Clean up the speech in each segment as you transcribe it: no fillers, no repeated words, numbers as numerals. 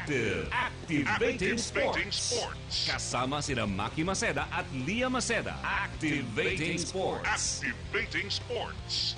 Activating Sports. Kasama sina Maki Maceda at Lia Maceda. Activating Sports. Activating Sports.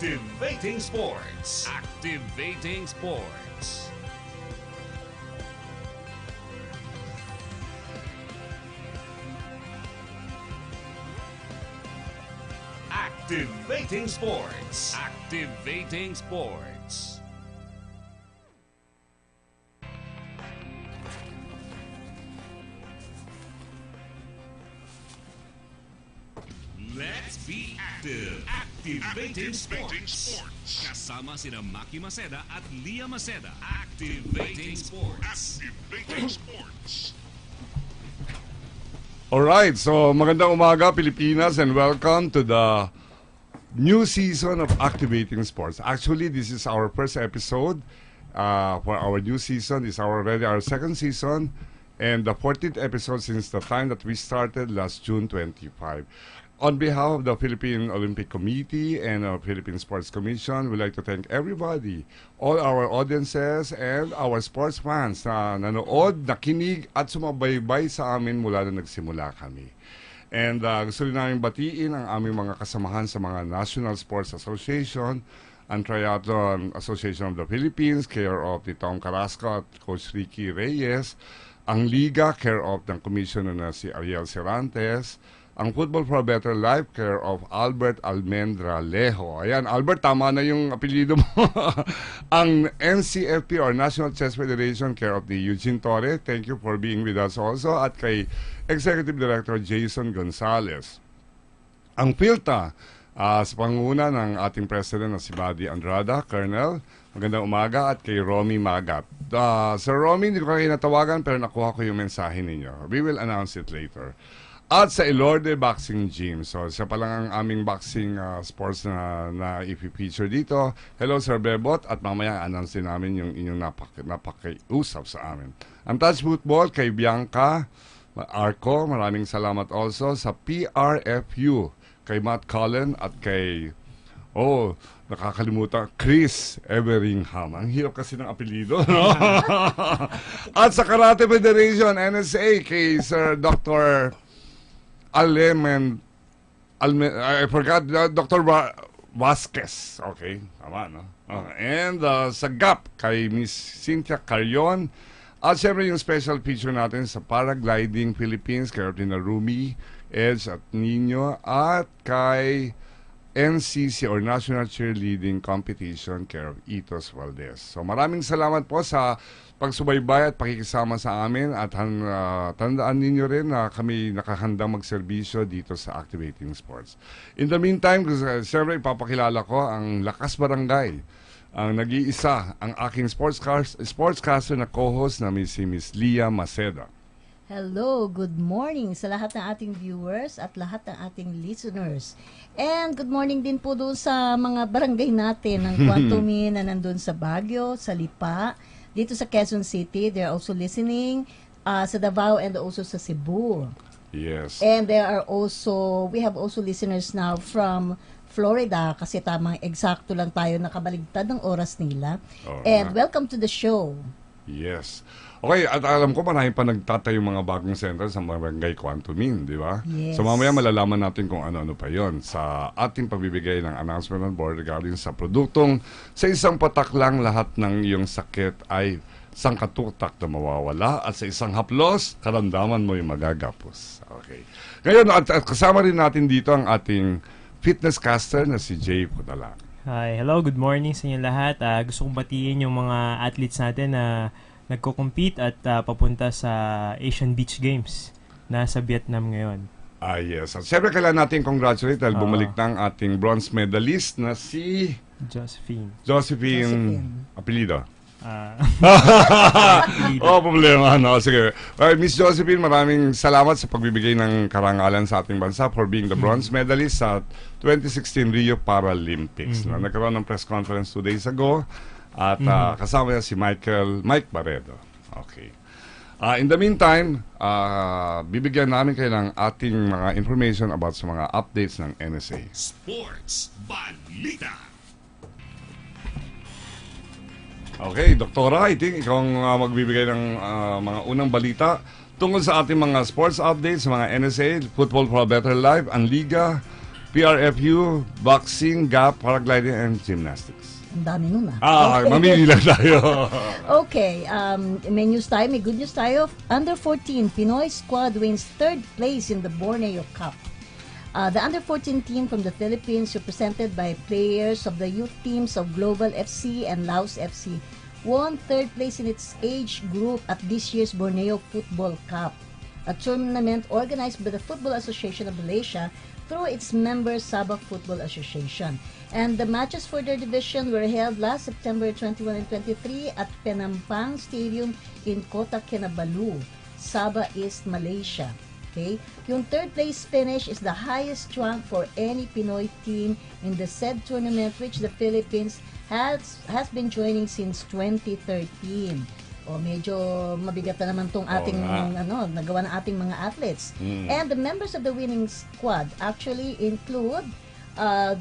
Activating Sports. Activating Sports. Activating Sports. Activating Sports. Let's be active. Activating Sports. Kasama sina Maki Maceda at Lia Maceda. Activating Sports. Activating Sports. Alright, so magandang umaga Pilipinas and welcome to the new season of Activating Sports. Actually, this is our first episode for our new season. It's already our second season and the 14th episode since the time that we started last June 25. On behalf of the Philippine Olympic Committee and our Philippine Sports Commission, we'd like to thank everybody, all our audiences and our sports fans na nanood, nakinig at sumabaybay sa amin mula na nagsimula kami. And gusto rin namin batiin ang aming mga kasamahan sa mga National Sports Association, ang Triathlon Association of the Philippines, care of ni Tom Carrasco at Coach Ricky Reyes, ang Liga, care of ng Commissioner na si Ariel Cervantes, ang Football for a Better Life, care of Albert Almendra Lejo. Ayan, Albert, tama na yung apelyido mo. Ang NCFP or National Chess Federation, care of the Eugene Torre. Thank you for being with us also. At kay Executive Director Jason Gonzalez. Ang PhilTA, sa panguna ng ating President na si Buddy Andrada, Colonel. Magandang umaga. At kay Romy Magat. Sir Romy, hindi ko kayo natawagan pero nakuha ko yung mensahe ninyo. We will announce it later. At sa Ilorde Boxing Gym. So, siya pa lang ang aming boxing sports na i-feature dito. Hello, Sir Bebot. At mamaya, announce din namin yung inyong napakiusap sa amin. Ang touch football kay Bianca Arco. Maraming salamat also sa PRFU. Kay Matt Cullen at kay... nakakalimutan, Chris Everingham. Ang hirap kasi ng apelido, no? At sa Karate Federation, NSA, kay Sir Dr. I forgot, Dr. Vasquez. Okay, tama, no? And sa GAP, kay Miss Cynthia Carion. At syempre yung special feature natin sa Paragliding Philippines, kay Ortina Rumi, Edge at Nino, at kay NCC or National Cheerleading Competition, care of Itos Valdez. So maraming salamat po sa pagsubaybay at pakikisama sa amin at tandaan ninyo rin na kami nakahandang magserbisyo dito sa Activating Sports. In the meantime, siyempre ipapakilala ko ang Lakas Barangay, ang nag-iisa, ang aking sportscaster na co-host na si Miss Lia Maceda. Hello, good morning sa lahat ng ating viewers at lahat ng ating listeners. And good morning din po doon sa mga barangay natin ng Quantumin na nandun sa Baguio, sa Lipa, dito sa Quezon City. They're also listening sa Davao and also sa Cebu. Yes. And we have also listeners now from Florida kasi tamang eksakto lang tayo nakabaligtad ng oras nila. And welcome to the show. Yes. Okay, at alam ko marami pa nagtatayo mga bagong center sa Barangay Quantumin, di ba? Yes. So mamaya malalaman natin kung ano-ano pa yon sa ating pagbibigay ng announcement ng board regarding sa produktong sa isang patak lang lahat ng iyong sakit ay sangkatutak na mawawala at sa isang haplos, karamdaman mo yung magagapos. Okay. Ngayon, at kasama rin natin dito ang ating fitness caster na si Jay Pudalang. Hi, hello, good morning sa inyo lahat. Gusto kong batiin yung mga athletes natin na nagko-compete at papunta sa Asian Beach Games na sa Vietnam ngayon. Yes. At syempre kailangan natin congratulate dahil bumalik na ang ating bronze medalist na si Josephine. Apelido. Problema. No? Sige. Miss Josephine, maraming salamat sa pagbibigay ng karangalan sa ating bansa for being the bronze medalist sa 2016 Rio Paralympics. No? Nagkaroon ng press conference 2 days ago at kasama niya si Mike Barredo. Okay. In the meantime, bibigyan namin kayo ng ating mga information about sa mga updates ng NSA. Sports Balita. Okay, Doktora, I think ikaw ang magbibigay ng mga unang balita tungkol sa ating mga sports updates, mga NSA, Football for a Better Life, ang Liga, PRFU, Boxing, GAP, Paragliding, and Gymnastics. Ang dami nun Okay. Mamili lang tayo. Okay, may news tayo, may good news tayo. Under 14, Pinoy squad wins 3rd place in the Borneo Cup. The under-14 team from the Philippines, represented by players of the youth teams of Global FC and Laos FC, won 3rd place in its age group at this year's Borneo Football Cup, a tournament organized by the Football Association of Malaysia through its member Sabah Football Association. And the matches for their division were held last September 21 and 23 at Penampang Stadium in Kota Kinabalu, Sabah East, Malaysia. Okay? Yung 3rd place finish is the highest rank for any Pinoy team in the said tournament, which the Philippines has been joining since 2013. Medyo mabigat na naman tong ating nagawa ng ating mga athletes. And the members of the winning squad actually include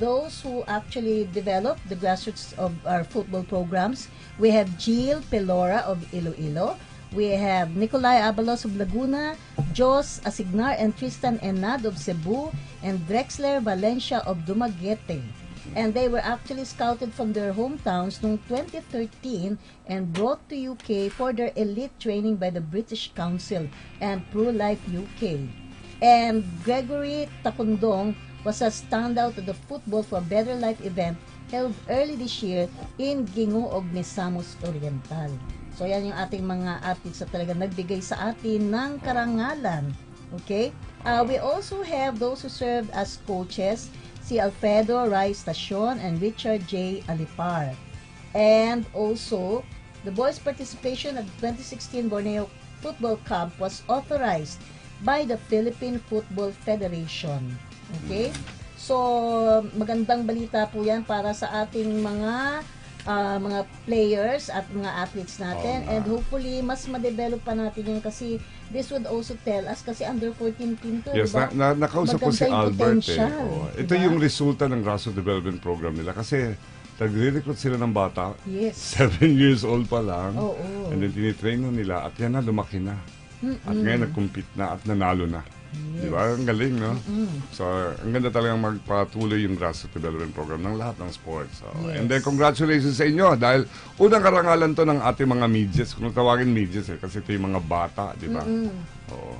those who actually developed the grassroots of our football programs. We have Jill Pelora of Iloilo. We have Nicolai Abalos of Laguna, Jos Asignar and Tristan Enad of Cebu, and Drexler Valencia of Dumaguete. And they were actually scouted from their hometowns noong 2013 and brought to UK for their elite training by the British Council and Pro-Life UK. And Gregory Takundong was a standout of the Football for a Better Life event held early this year in Gingoog, Misamis Oriental. So yan yung ating mga athletes na talaga nagbigay sa atin ng karangalan. Okay? We also have those who served as coaches, si Alfredo Rai Stacion and Richard J. Alipar. And also, the boys' participation at the 2016 Borneo Football Cup was authorized by the Philippine Football Federation. Okay? So, magandang balita po yan para sa ating mga players at mga athletes natin, and hopefully mas ma-develop pa natin yun kasi this would also tell us kasi under 14 team to, yes, diba? Nakausap ko si Albert ito diba? yung resulta ng grassroots development program nila kasi nagre-recruit sila ng bata, yes, 7 years old pa lang, and then tinitrain na nila at yan na lumaki na at ngayon nag-compete na at nanalo na. Yes. Diba? Ang galing, no? So, ang ganda talagang magpatuloy yung grassroots development program ng lahat ng sports. So, yes. And then, congratulations sa inyo dahil unang karangalan to ng ating mga midgets. Kung tawagin midgets, kasi ito yung mga bata, di ba? Oo.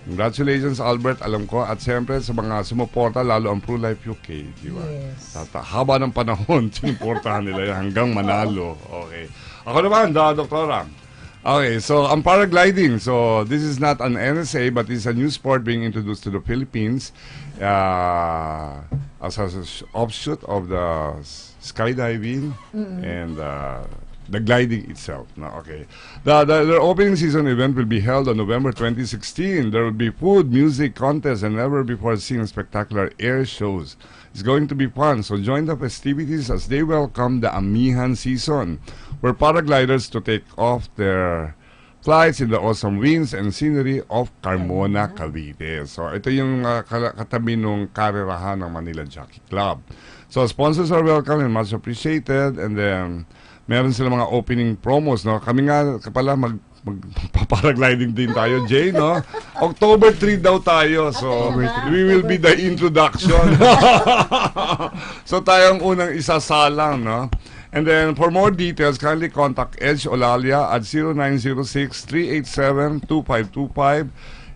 Congratulations, Albert, alam ko. At siyempre, sa mga sumuporta, lalo ang Pro-Life UK, di ba? Yes. Haba ng panahon, sinuportahan nila yan hanggang manalo. Okay. Ako naman, Doktora. Okay, so ang paragliding, so this is not an NSA but it's a new sport being introduced to the Philippines as an offshoot of the skydiving and the gliding itself. No, okay. The opening season event will be held on November 2016. There will be food, music, contests, and never before seen spectacular air shows. It's going to be fun, so join the festivities as they welcome the Amihan season, where paragliders to take off their flights in the awesome winds and scenery of Carmona, Cavite. So ito yung katabi nung karerahan ng Manila Jockey Club. So sponsors are welcome and much appreciated, and then meron sila mga opening promos, no? Kami nga pala magpaparagliding din tayo, Jay, no? October 3 daw tayo. So, we will be the introduction. So, tayong unang isasalang, no? And then, for more details, kindly contact Edge Olalia at 0906-387-2525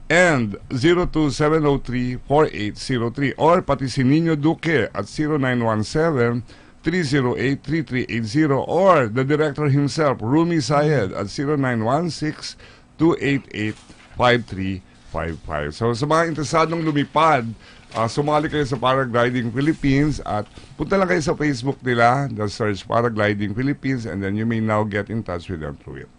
and 02703-4803 or pati si Nino Duque at 0917 0916-308-3380 or the director himself, Rumi Sayed, at 0916-288-5355. So sa mga interesadong lumipad, sumali kayo sa Paragliding Philippines at punta lang kayo sa Facebook nila, the search Paragliding Philippines, and then you may now get in touch with them through it.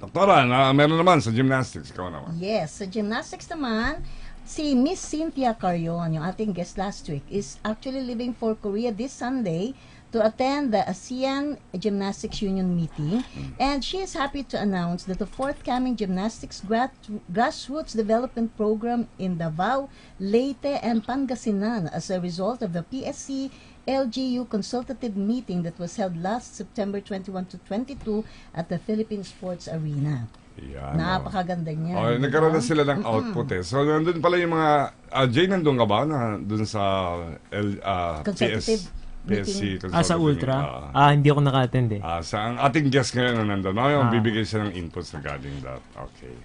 Doktora, meron naman sa gymnastics, ikaw naman. Yes, sa gymnastics naman, si Miss Cynthia Carion, yung ating guest last week, is actually leaving for Korea this Sunday to attend the ASEAN Gymnastics Union meeting. And she is happy to announce that the forthcoming gymnastics grassroots development program in Davao, Leyte, and Pangasinan as a result of the PSC LGU consultative meeting that was held last September 21 to 22 at the Philippine Sports Arena. Yan, Napakaganda niya. Oh, nagkaroon na sila ng output eh. So, nandun pala yung mga... Jay, nandun ka ba dun sa Consultative PSC? Sa Ultra? Hindi ako naka-attend eh. Sa ang ating guest ngayon na nandun. Ngayon, bibigay siya ng inputs regarding that. Okay.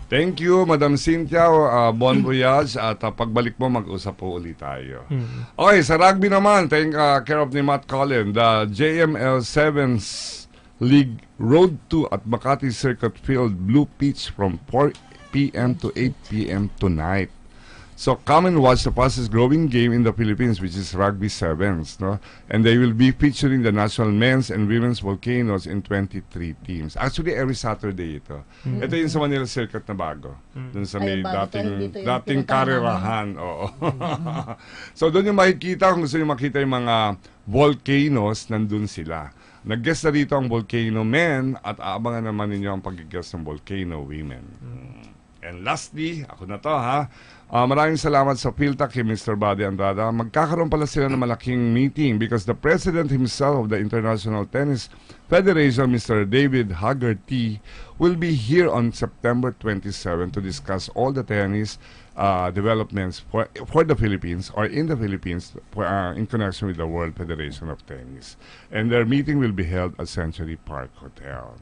Thank you, Madam Cynthia. Bon voyage. At pagbalik mo, mag-usap po ulit tayo. Okay, sa rugby naman, take care of ni Matt Collin. The JML 7's League Road 2 at Makati Circuit Field Blue Pitch from 4 p.m. to 8 p.m. tonight. So come and watch the fastest growing game in the Philippines, which is Rugby Sevens, no? And they will be featuring the national men's and women's volcanoes in 23 teams. Actually, every Saturday ito. Ito yung sa Manila Circuit na bago. Doon sa may dating karerahan. Oo. So doon yung makikita, kung gusto nyo makita yung mga volcanoes, nandun sila. Nag-guest na rito ang volcano men at aabangan naman ninyo ang pag-guest ng volcano women. And lastly, ako na to ha. Maraming salamat sa PhilTac kay Mr. Buddy Andrada. Magkakaroon pala sila ng malaking meeting because the president himself of the International Tennis Federation, Mr. David Haggerty, will be here on September 27 to discuss all the tennis developments for the Philippines or in the Philippines in connection with the World Federation of Tennis. And their meeting will be held at Century Park Hotel.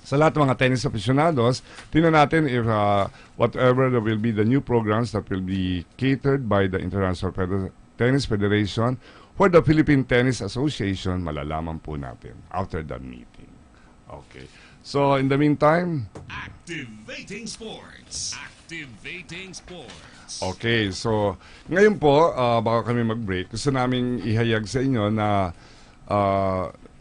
Sa lahat ng mga tennis aficionados, tingnan natin if whatever there will be the new programs that will be catered by the International Tennis Federation for the Philippine Tennis Association, malalaman po natin after the meeting. Okay. So, in the meantime... Activating Sports. Activating Sports. Okay, so ngayon po, baka kami mag-break, gusto namin ihayag sa inyo na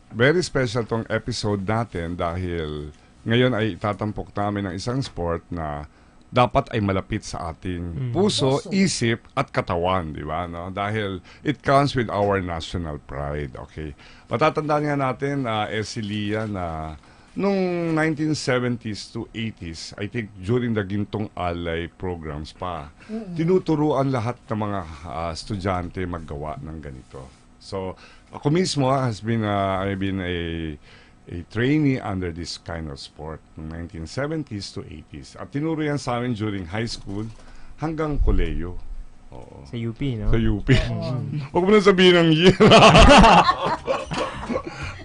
very special tong episode natin dahil ngayon ay itatampok namin ng isang sport na dapat ay malapit sa ating puso, isip at katawan, di ba? No? Dahil it comes with our national pride, okay? Matatandaan nga natin, Esilia, na nung 1970s to 80s, I think during the Gintong Alay programs pa, tinuturuan lahat ng mga estudyante maggawa ng ganito. So, ako mismo has been I've been a trainee under this kind of sport ng 1970s to 80s. At tinuro yan sa amin during high school hanggang koleyo. Oo. Sa UP, no? Sa UP. Huwag mo na sabihin ng year.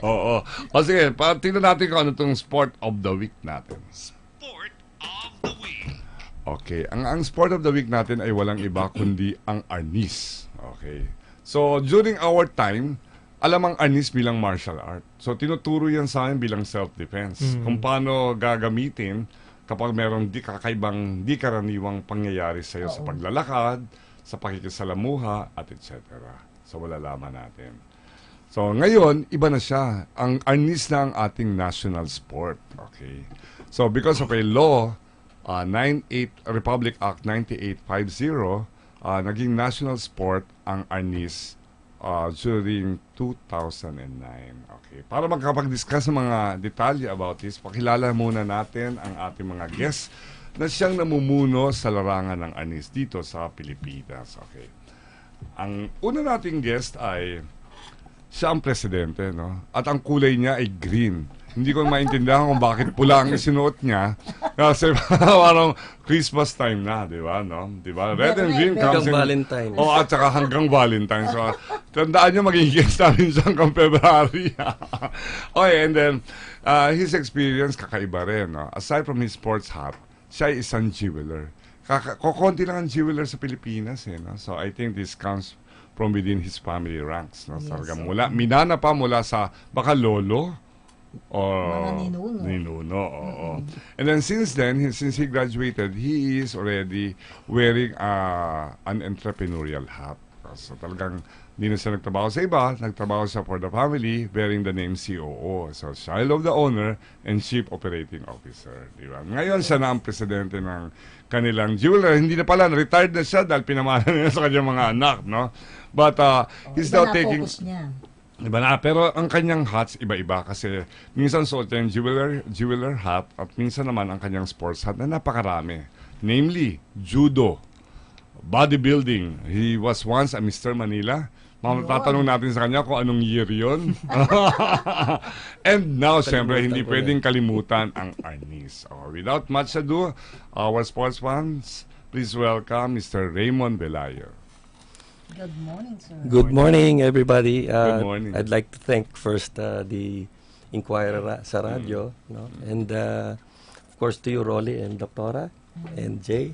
Oo. O sige, tingnan natin kung ano itong sport of the week natin. Sport of the Week. Okay. Ang sport of the week natin ay walang iba kundi ang arnis. Okay. So, during our time, alam ang arnis bilang martial art. So, tinuturo yan sa amin bilang self-defense. Kung paano gagamitin kapag merong di karaniwang pangyayari sa iyo sa paglalakad, sa pakikisalamuha, at etc. So, malalaman natin. So, ngayon, iba na siya. Ang arnis na ang ating national sport. Okay. So, because of a law, Republic Act 9850, naging national sport ang arnis during 2009. Okay. Para magkapag-discuss ng mga detalye about this, pakilala muna natin ang ating mga guests na siyang namumuno sa larangan ng arnis dito sa Pilipinas. Okay. Ang una nating guest ay siya ang presidente, no? At ang kulay niya ay green. Hindi ko maintindihan kung bakit pula ang isinuot niya. Kasi parang Christmas time na, di ba? No? Di ba? Red and green comes hanggang Valentine's. Oh, at saka hanggang Valentine's. So, tandaan niyo, maging guest namin siya hanggang February. Okay, and then, his experience, kakaiba rin. No? Aside from his sports hat, siya ay isang jeweler. Kukunti lang ang jeweler sa Pilipinas. No? So, I think this comes from within his family ranks. No? Yes, Talagang oo. minana pa mula sa baka lolo or Mga ninuno. oo. And then since he graduated, he is already wearing an entrepreneurial hat. So talagang hindi na siya nagtrabaho sa iba, nagtrabaho siya for the family wearing the name COO. So, child of the owner and chief operating officer. Di ba? Ngayon siya na ang presidente ng kanilang jeweler. Hindi na pala, retired na siya dahil pinamana niya sa kanyang mga anak. No? But he's Iba now na taking... focus niya. Iba na, pero ang kanyang hats iba-iba kasi minsan suot niya yung jeweler hat at minsan naman ang kanyang sports hat na napakarami. Namely, judo, bodybuilding. He was once a Mr. Manila. Tatanong natin sa kanya kung anong year yun. And now, siyempre, hindi pwedeng kalimutan ang Arnis. Without much ado, our sports fans, please welcome Mr. Raymond Velayo. Good morning, sir. Good morning, everybody. Good morning. I'd like to thank first the Inquirer sa radyo, no? And of course to you, Rolly and Doktora and Jay.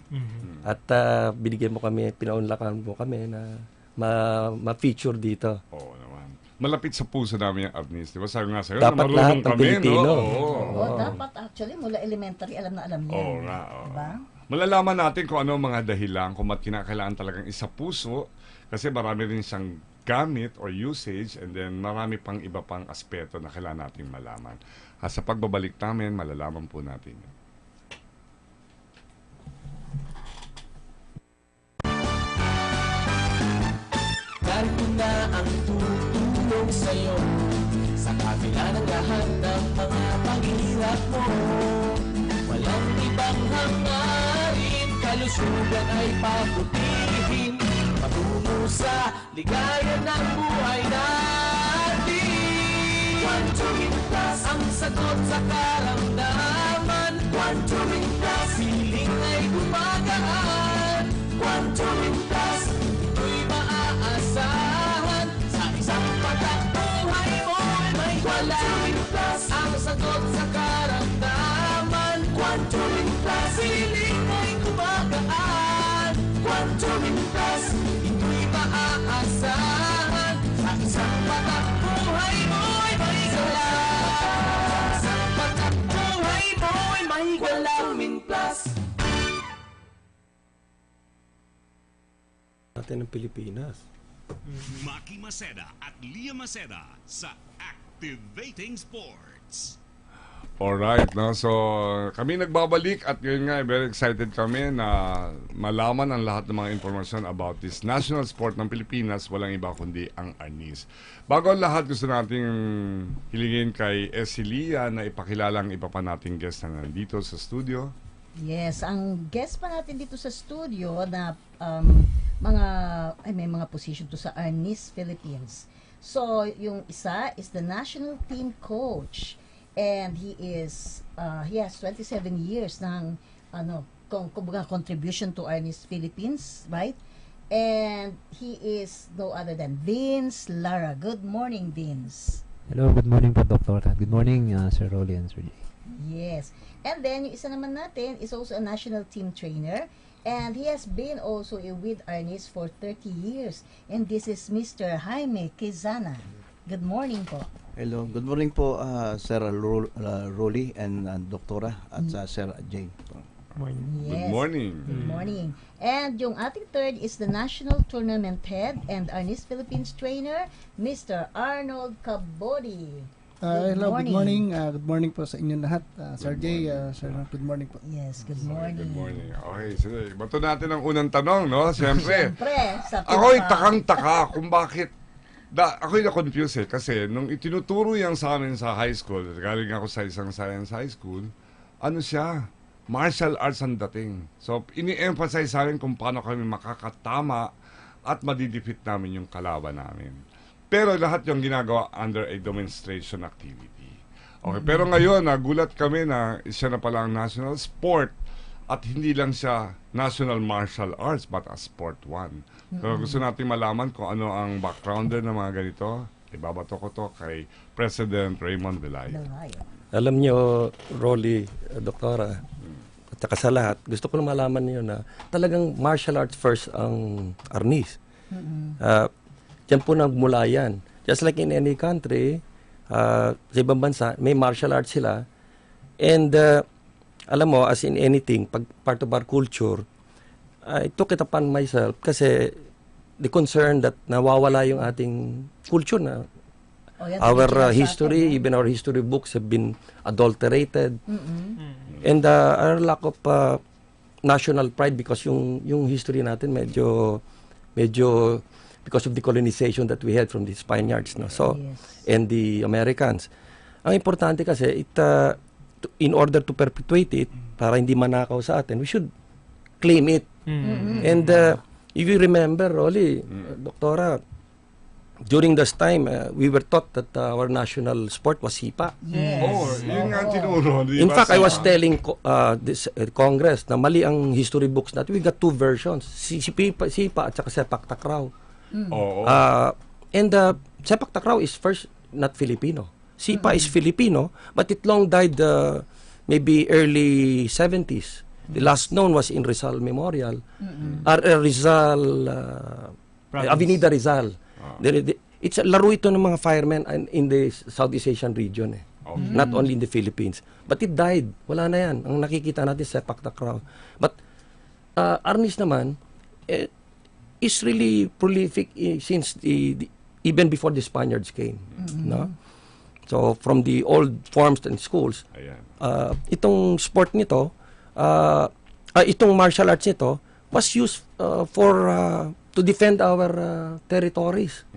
At binigyan mo kami, pinaunlakan mo kami na ma-feature dito. Oo naman. Malapit sa puso namin yung Arnis. Di ba sabi nga sa'yo, Dapat na marunong lahat ng kami, Pilipino. no? Oo. Oo, dapat actually mula elementary alam na alam niya. Oo nga, oo. Diba? Malalaman natin kung ano ang mga dahilan kung ba't kinakailangan talagang isa puso kasi marami rin siyang gamit or usage and then marami pang iba pang aspeto na kailangan natin malaman. Sa pagbabalik namin, malalaman po natin yun. Narito na ang tutulong sa'yo sa kabila ng lahat ng mga paghihirap mo. Walang ibang hangarin, kalusugan ay pabutihin, patungo sa ligaya ng buhay natin. Quantum Plus ang sagot sa karamdaman. Quantum Plus, feeling ay gumagaan. Quantum Plus, ito'y maaasahan. Sa isang patak buhay mo ay may Quantum Plus ang sagot sa karamdaman. Quantum Plus, feeling ay gumagaan. Quantum Plus, ito'y maaasahan. Sa isang patak buhay mo ay may gala. Sa isang patak buhay mo ay may Quantum Plus. Natin ng Pilipinas. Maki Maceda at Lia Maceda sa Activating Sports. Alright, no? So kami nagbabalik at yun nga, very excited kami na malaman ang lahat ng mga informasyon about this national sport ng Pilipinas, walang iba kundi ang Arnis. Bago ang lahat, gusto nating hilingin kay Lia na ipakilala ang iba pa nating guest na nandito sa studio. Yes, ang guest pa natin dito sa studio na may mga position to sa Arnis Philippines. So, yung isa is the national team coach and he has 27 years ng kumbaga contribution to Arnis Philippines, right? And he is no other than Vince Lara. Good morning, Vince. Hello, good morning po, Dr. Good morning, Sir Rolly and Sir Jay. Yes. And then, yung isa naman natin is also a national team trainer. And he has been also with Arnis for 30 years. And this is Mr. Jaime Quezana. Good morning po. Hello, good morning po, Sir Rolly and Doktora at Sir Jay. Morning. Good morning. Good morning. And yung ating third is the national tournament head and Arnis Philippines trainer, Mr. Arnold Cabodi. Hello, good morning. Good morning po sa inyong lahat. Sir Jay, Sir, good morning po. Yes, good morning. Good morning. Okay, sige. Bato natin ang unang tanong, no? Siyempre. Siyempre, sa Ako'y takang-taka kung bakit ako'y na-confuse kasi nung itinuturo yan sa amin sa high school, galing ako sa isang science high school, ano siya? Martial arts ang dating. So, ini-emphasize sa amin kung paano kami makakatama at madidefeat namin yung kalaban namin. Pero lahat yung ginagawa under a demonstration activity. Okay, pero ngayon, nagulat kami na siya na pala ang national sport at hindi lang siya national martial arts but a sport one. So gusto natin malaman kung ano ang backgrounder ng mga ganito. Ibabato ko to kay President Raymond Velayo. Alam nyo, Rolly, Doktora, at saka sa lahat, gusto ko na malaman niyo na talagang martial arts first ang Arnis. Diyan po nagmula yan. Just like in any country, sa ibang bansa, may martial arts sila. And alam mo, as in anything, pag part of our culture, I took it upon myself kasi the concern that nawawala yung ating culture na our history, even our history books have been adulterated. And our lack of national pride because yung history natin medyo because of the colonization that we had from the Spaniards, no? So, and the Americans. Ang importante kasi, in order to perpetuate it, para hindi manakaw sa atin, we should claim it. And if you remember, Rolly, Doktora, during this time, we were taught that our national sport was sipa. Yun nga ang tinuro. In fact, I was telling this Congress na mali ang history books natin. We got two versions, sipa at saka sepak takraw. And sepak takraw is first not Filipino. Sipa is Filipino, but it long died maybe early 70s. The last known was in Rizal Memorial. Rizal, Avenida Rizal. It's laro ito ng mga firemen in the Southeast Asian region. Not only in the Philippines. But it died. Wala na yan. Ang nakikita natin sepak takraw. But Arnis naman, is really prolific since even before the Spaniards came. No? So, from the old forms and schools, itong sport nito, itong martial arts nito, was used to defend our territories.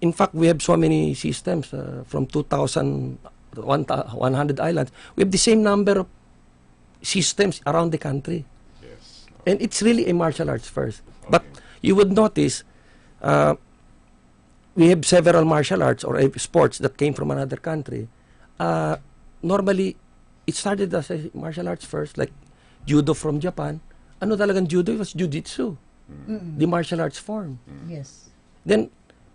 In fact, we have so many systems from 2,100 islands. We have the same number of systems around the country. And it's really a martial arts first. But you would notice we have several martial arts or sports that came from another country. Normally, it started as a martial arts first, like judo from Japan. Ano talagang judo? It was jiu-jitsu. The martial arts form. Yes. Then,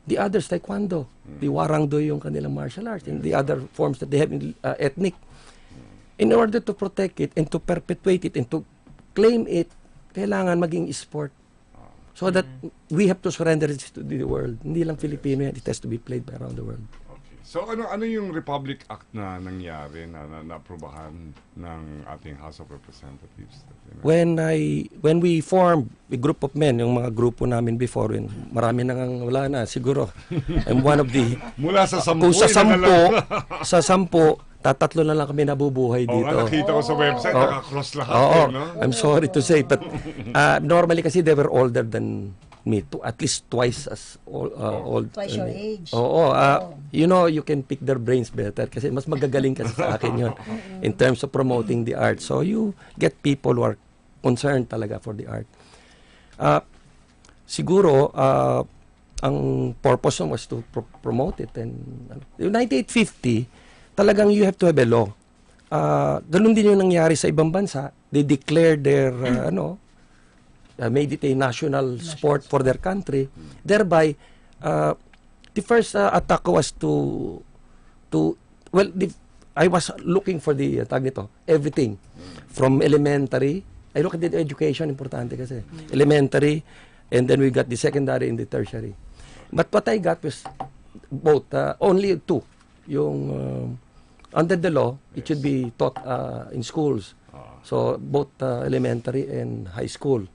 the others, taekwondo. The warangdo yung kanilang martial arts. And the other forms that they have in ethnic. In order to protect it and to perpetuate it and to claim it, kailangan maging sport. So that we have to surrender it to the world. Hindi lang Filipino yan. It has to be played by around the world. Okay. So ano yung Republic Act na nangyari na naaprubahan ng ating House of Representatives? When we formed a group of men, yung mga grupo namin before, marami nang wala na siguro. I'm one of the mula sa 10 sa 10 tatatlo na lang kami nabubuhay dito. Nakita ko sa website, naka-cross lahat. No? I'm sorry to say, but normally kasi they were older than me, at least twice as old. Twice your age. You know, you can pick their brains better kasi mas magagaling kasi sa akin yun in terms of promoting the art. So you get people who are concerned talaga for the art. Siguro, ang purpose was to promote it. And 1950, talagang you have to have a law. Ganun din yung nangyari sa ibang bansa. They declared their, made it a national sport for their country. Thereby, the first attack was I was looking for the, everything. From elementary, I look at the education, importante kasi. Elementary, and then we got the secondary and the tertiary. But what I got was both, only two. Yung under the law, it should be taught in schools. So, both elementary and high school.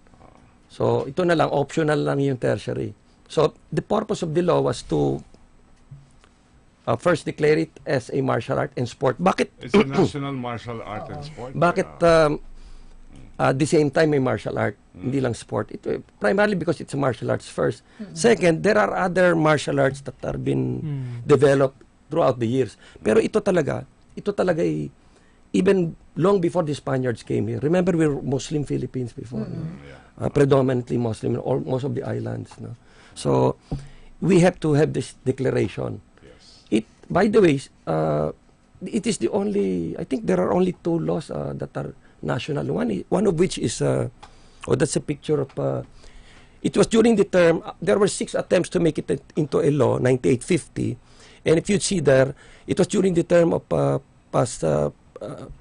So, ito na lang, optional lang yung tertiary. So, the purpose of the law was to first declare it as a martial art and sport. Bakit? It's a national martial art and sport. Bakit the same time may martial art, hindi lang sport? Primarily because it's a martial arts first. Second, there are other martial arts that are been developed throughout the years. Pero ito talaga even long before the Spaniards came here. Remember, we were Muslim Philippines before. Predominantly Muslim in most of the islands. No? So, we have to have this declaration. By the way, it is the only, I think there are only two laws that are national. One of which is, that's a picture of, it was during the term, there were 6 attempts to make it into a law, 9850. And if you see there, it was during the term of past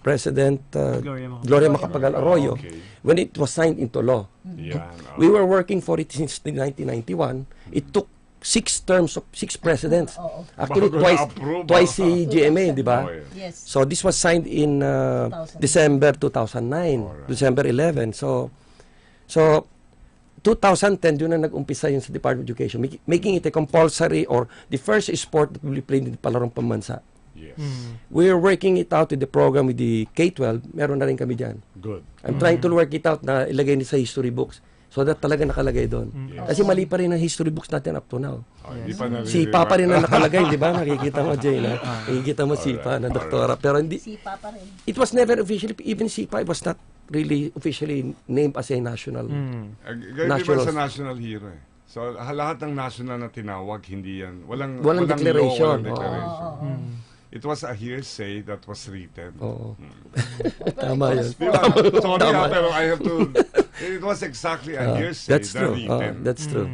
President Gloria Macapagal Arroyo when it was signed into law. We were working for it since 1991. It took 6 terms of 6 presidents. Oo. Actually, Bago twice, na-approve, twice si GMA, di ba? Oh, yeah. Yes. So this was signed in 2009. December 2009, December 11. So 2010 doon na nag-umpisa yun sa Department of Education, making it a compulsory or the first sport that will be played in palarong pambansa. Yes. We're working it out with the program with the K-12. Meron na rin kami dyan. Good. I'm trying to work it out na ilagay sa history books. So that talaga nakalagay doon. Kasi mali pa rin ang history books natin up to now. Hindi pa Sipa pa rin ang nakalagay, di ba? Nakikita mo, Jay, na? Nakikita mo Sipa na doktora. Pero hindi, Sipa pa rin. it was never officially, even Sipa, it was not really officially named as a national. Ganyan di ba sa national hero eh. So lahat ng national na tinawag, hindi yan. Walang declaration. Law, walang declaration. It was a hearsay that was written. Oo. Tama yun. Sorry, pero I have to... It was exactly a hearsay That's that true. written. That's true.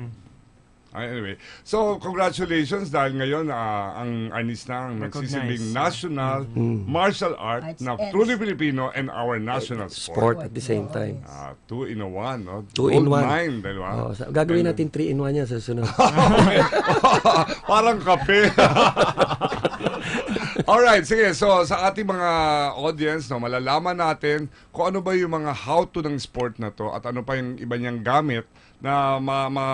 Anyway, so congratulations dahil ngayon ang ANIS na ang nagsisilbing national martial art na truly Filipino and our national sport. Sport at the same time. 2 in 1, no? 2 in 1. Mine, diba? Gagawin natin 3 in 1 yan sa sunod. Parang kape. Alright, sige. So, sa ating mga audience, no, malalaman natin kung ano ba yung mga how-to ng sport na to at ano pa yung iba niyang gamit na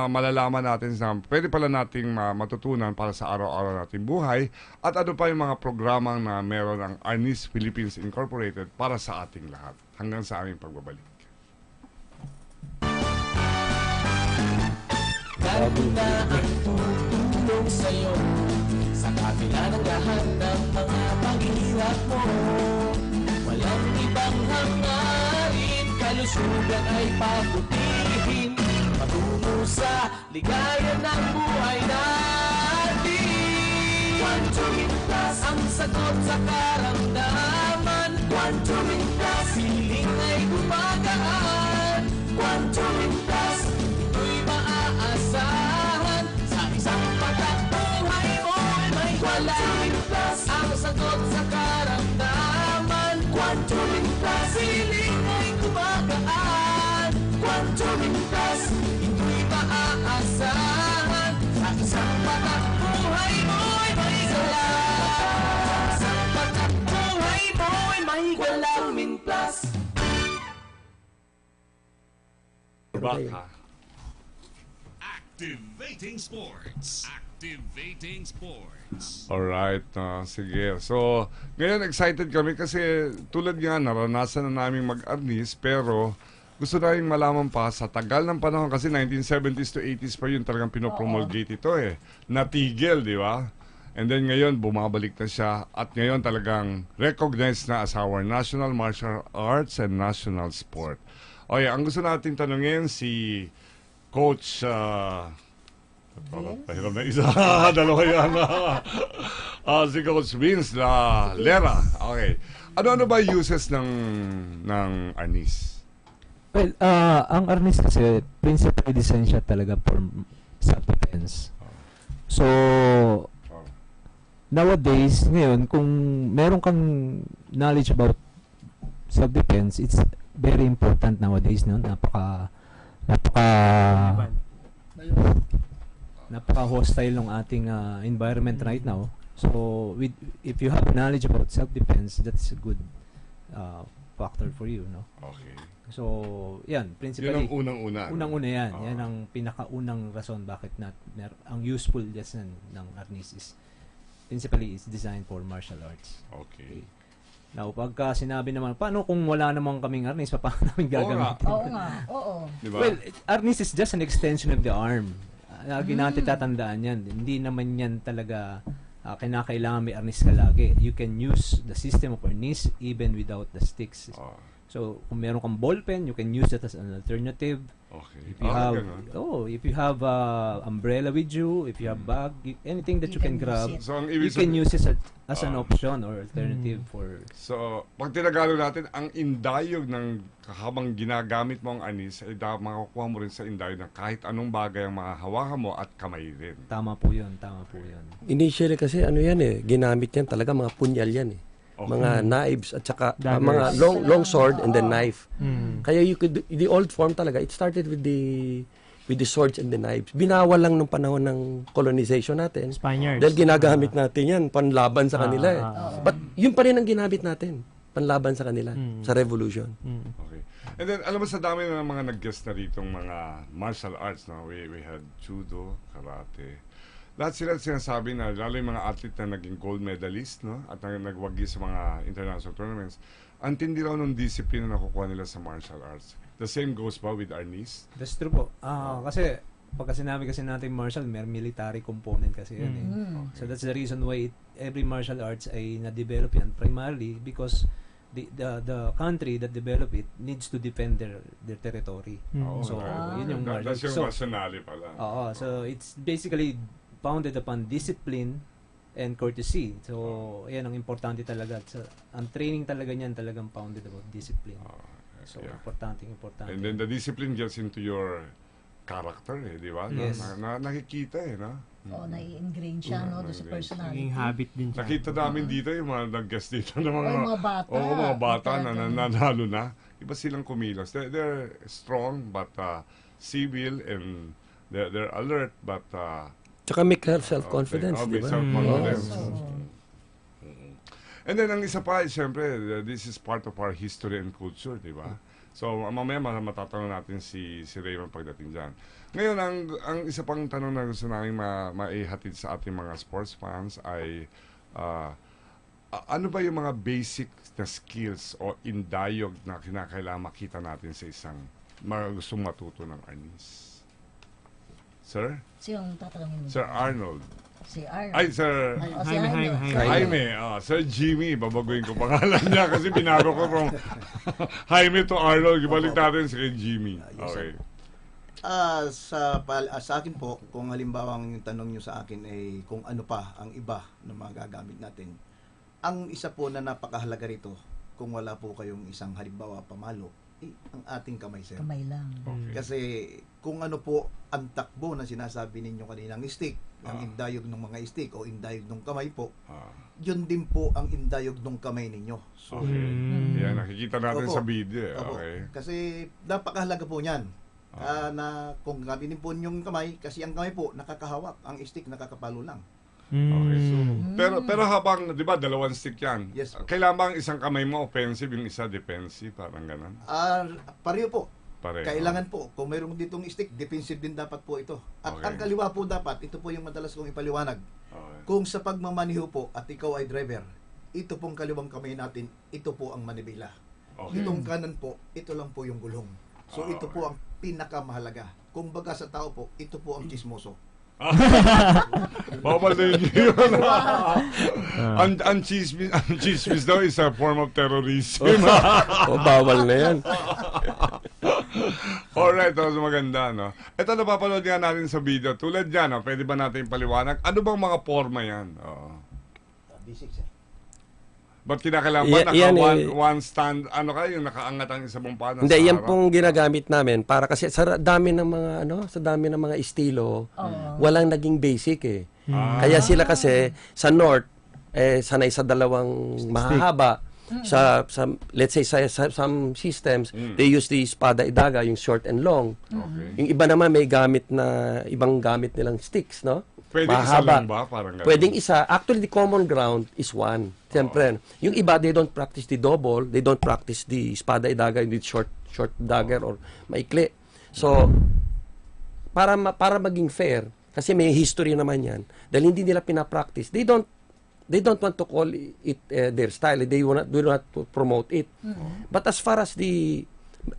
malalaman natin na pwede pala nating matutunan para sa araw-araw nating buhay at ano pa yung mga programang na meron ang ANIS Philippines Incorporated para sa ating lahat. Hanggang sa aming pagbabalik. Bago na ang tutulong sa'yo sa kabila ng lahat ng mga paghihirap mo. Walang ibang hangarin, kalusugan ay pabutihin, patungo sa ligaya ng buhay natin. Quantum Plus ang sagot sa karamdaman. Quantum Plus, feeling ay gumagaan. Quantum Plus, ito'y maaasahan. Sa isang pagkabuhay mo ay may Quantum Plus ang sagot sa karamdaman. Quantum Plus, feeling ay gumagaan. Quantum Plus, ito'y maaasahan. Sa isang pagkabuhay mo ay may salat. Sa pagkabuhay mo ay may Quantum Plus. Baka. Activating Sports. Activating Sports. Alright, sige. So, ngayon excited kami kasi tulad nga, naranasan na namin mag-arnis pero gusto namin malaman pa sa tagal ng panahon kasi 1970s to 80s pa yun talagang pinopromulgate ito eh. Natigil, di ba? And then ngayon, bumabalik na siya at ngayon talagang recognized na as our national martial arts and national sport. Okay, ang gusto natin tanungin si Coach Pahirap na isa. Dalawa yan. Si Coach Vince Lera. Okay. Ano ba uses ng ANIS? Well, ang arnis kasi, principally design siya talaga for self-defense. So, nowadays, ngayon, kung meron kang knowledge about self-defense, it's very important nowadays, no? Napaka hostile ng ating environment right now. So if you have knowledge about self-defense, that's a good factor for you, no? Okay. So yan, principally Yun ang unang-una. Unang-una yan. Yan ang pinakaunang rason bakit ang useful ng arnis is principally is designed for martial arts. Okay. Now, pagka sinabi naman, paano kung wala namang kaming arnis, paano namin gagamitin? Oo nga, oo. Diba? Well, arnis is just an extension of the arm. Lagi natin tatandaan yan. Hindi naman yan talaga kinakailangan may arnis ka lagi. You can use the system of arnis even without the sticks. So, kung meron kang ball pen, you can use that as an alternative. Okay. If you have umbrella with you, if you have bag, anything that you can grab, So, you can use it as an option or alternative for... So, pag tinagalog natin, ang indayog ng habang ginagamit mo ang anis, ay makakuha mo rin sa indayog ng kahit anong bagay ang makahawakan mo at kamay rin. Tama po yun. Initially kasi ginamit yan talaga mga punyal yan eh. Okay. Mga knives at saka mga long sword and then knife. Kaya the old form talaga, it started with the with the swords and the knives. Binawal lang nung panahon ng colonization natin. Spaniards. Dahil ginagamit natin yan, panlaban sa kanila eh. But yun pa rin ang ginamit natin, panlaban sa kanila, sa revolution. Okay. And then, alam mo, sa dami ng mga nag-guest na ritong mga martial arts, no? We had judo, karate. Lahat sila sinasabi na, lalo yung mga athlete na naging gold medalist, no? At nagwagi sa mga international tournaments, ang tindi raw ng discipline na nakukuha nila sa martial arts. The same goes ba with Arnis? That's true po. Kasi pagka sinabi kasi natin martial, may military component kasi yun eh. So that's the reason why every martial arts ay na-develop yan primarily because the country that develop it needs to defend their territory. So yun yung martial. That's yung rationale pala. So it's basically founded upon discipline and courtesy. So yan ang importante talaga. So, ang training talaga niyan talagang founded about discipline. So, importante. And then the discipline gets into your character, di ba? Yes. Nakikita no? nai-ingrain siya, no, doon sa personality. Naging habit din siya. Nakita namin dito yung mga nag-guest dito ng mga bata. mga bata na nanalo na. Iba silang kumilos. They're strong but civil and they're alert but Tsaka may self-confidence, di ba? Self-confidence. And then, ang isa pa, siyempre, this is part of our history and culture, di ba? So, mamaya matatanong natin si Raymond pagdating dyan. Ngayon, ang isa pang tanong na gusto namin maihatid sa ating mga sports fans ay, ano ba yung mga basic na skills o indayog na kinakailangan makita natin sa isang gustong matuto ng Arnis? Sir? Siyang tatanungin mo? Sir Arnold. Si Arnold. Ay, Sir Jaime. Sir Jimmy, babaguhin ko pangalan niya kasi binago ko from Jaime to Arnold. Ibalik natin si Jimmy. Okay. Sa akin po, kung halimbawa yung tanong nyo sa akin ay kung ano pa ang iba na mga gagamit natin. Ang isa po na napakahalaga rito, kung wala po kayong isang halimbawa pamalo, ang ating kamay, sir. Kamay lang. Okay. Kasi kung ano po ang takbo na sinasabi ninyo kaninang stick, ang indayog ng mga stick o indayog ng kamay po, yun din po ang indayog ng kamay ninyo. So, Yan, nakikita natin sa video. Okay. Kasi napakahalaga po niyan. Na kung gamitin po yung kamay, kasi ang kamay po nakakahawak, ang stick nakakapalo lang. Okay. Pero habang, di ba, dalawang stick yan. Yes. Kailangan bang isang kamay mo offensive, yung isa defensive, parang ganun? Pareho po. Pareho. Kailangan po, kung mayroong ditong stick, defensive din dapat po ito. At ang kaliwa po dapat, ito po yung madalas kong ipaliwanag. Okay. Kung sa pagmamaniho po at ikaw ay driver, ito pong kaliwang kamay natin, ito po ang manibela. Okay. Itong kanan po, ito lang po yung gulong. So ito po ang pinakamahalaga. Kung baga sa tao po, ito po ang chismoso. Bawal na yun. Ang chismis daw is a form of terrorism. Bawal na yan. Alright, so maganda, no? Ito napapanood nga natin sa video. Tulad yan, no? Pwede ba natin paliwanag? Ano bang mga forma yan? Basic, sir. Ba't kinakailangan ba one stand, ano kayo, yung nakaangat ang isa mong paa? Hindi, yan pong ginagamit namin para kasi sa dami ng mga sa dami ng mga estilo, walang naging basic eh. Kaya sila kasi sa north sanay sa dalawang mahahaba. Sa let's say sa some systems, they use the espada idaga, yung short and long. Okay. Yung iba naman may gamit na ibang gamit nilang sticks, no? Pwedeng isa lang ba? Parang ganun. Pwedeng isa. Actually, the common ground is one. Siyempre, yung iba, they don't practice the double, they don't practice the espada idaga, yung short dagger or maikli. So, para maging fair, kasi may history naman yan, dahil hindi nila pinapractice, they don't want to call it their style. They do not promote it. But as far as the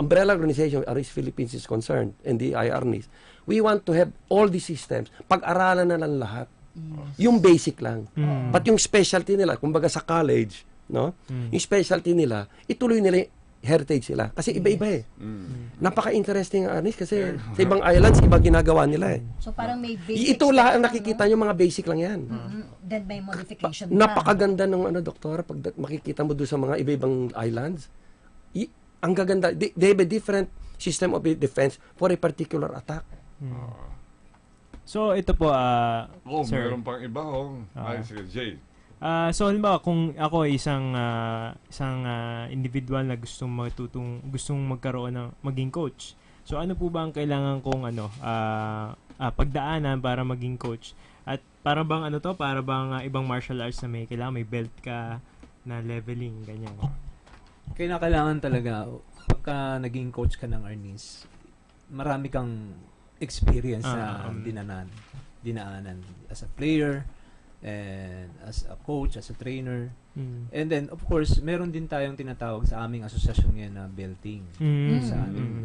umbrella organization, Aris Philippines is concerned, and the IRNIS, we want to have all the systems. Pag-aralan na lang lahat. Yung basic lang. But yung specialty nila, kumbaga sa college, no? Yung specialty nila, ituloy nila yung heritage nila. Kasi iba-iba eh. Napaka-interesting Arnis kasi sa ibang islands, iba ginagawa nila eh. So parang may basic. Ito lahat ang nakikita nyo, mga basic lang yan. Then may modification Napakaganda ng doktora pag makikita mo doon sa mga iba-ibang islands. Ang gaganda. They have a different system of defense for a particular attack. So ito po sir. Meron pang iba Ay, sige, Jay. So halimbawa kung ako ay isang individual na gustong magkaroon ng maging coach. So ano po ba ang kailangan kong pagdaanan para maging coach? At para bang para bang ibang martial arts na may belt ka na leveling, ganyan. Kailangan talaga, pagka naging coach ka ng Arnis, marami kang experience na dinaanan as a player, and as a coach, as a trainer. And then, of course, meron din tayong tinatawag sa aming asosasyon ngayon na belting. Sa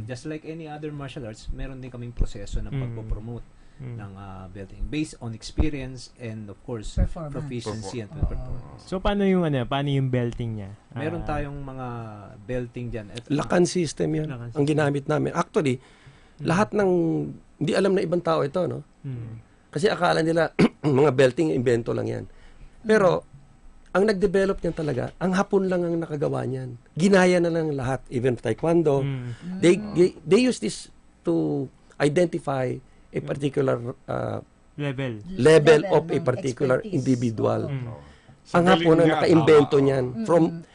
just like any other martial arts, meron din kaming proseso ng pagpo-promote ng belting based on experience and of course proficiency and performance. So paano yung belting niya? Meron tayong mga belting diyan. Lakan system 'yan ang ginamit namin. Actually, lahat ng hindi alam na ibang tao ito, no? Kasi akala nila mga belting invento lang 'yan. Pero ang nag-develop niyan talaga, ang Hapon lang ang nakagawa niyan. Ginaya na lang lahat, even taekwondo. They use this to identify a particular level of a particular individual. Ang Hapon ang naka-invento niyan from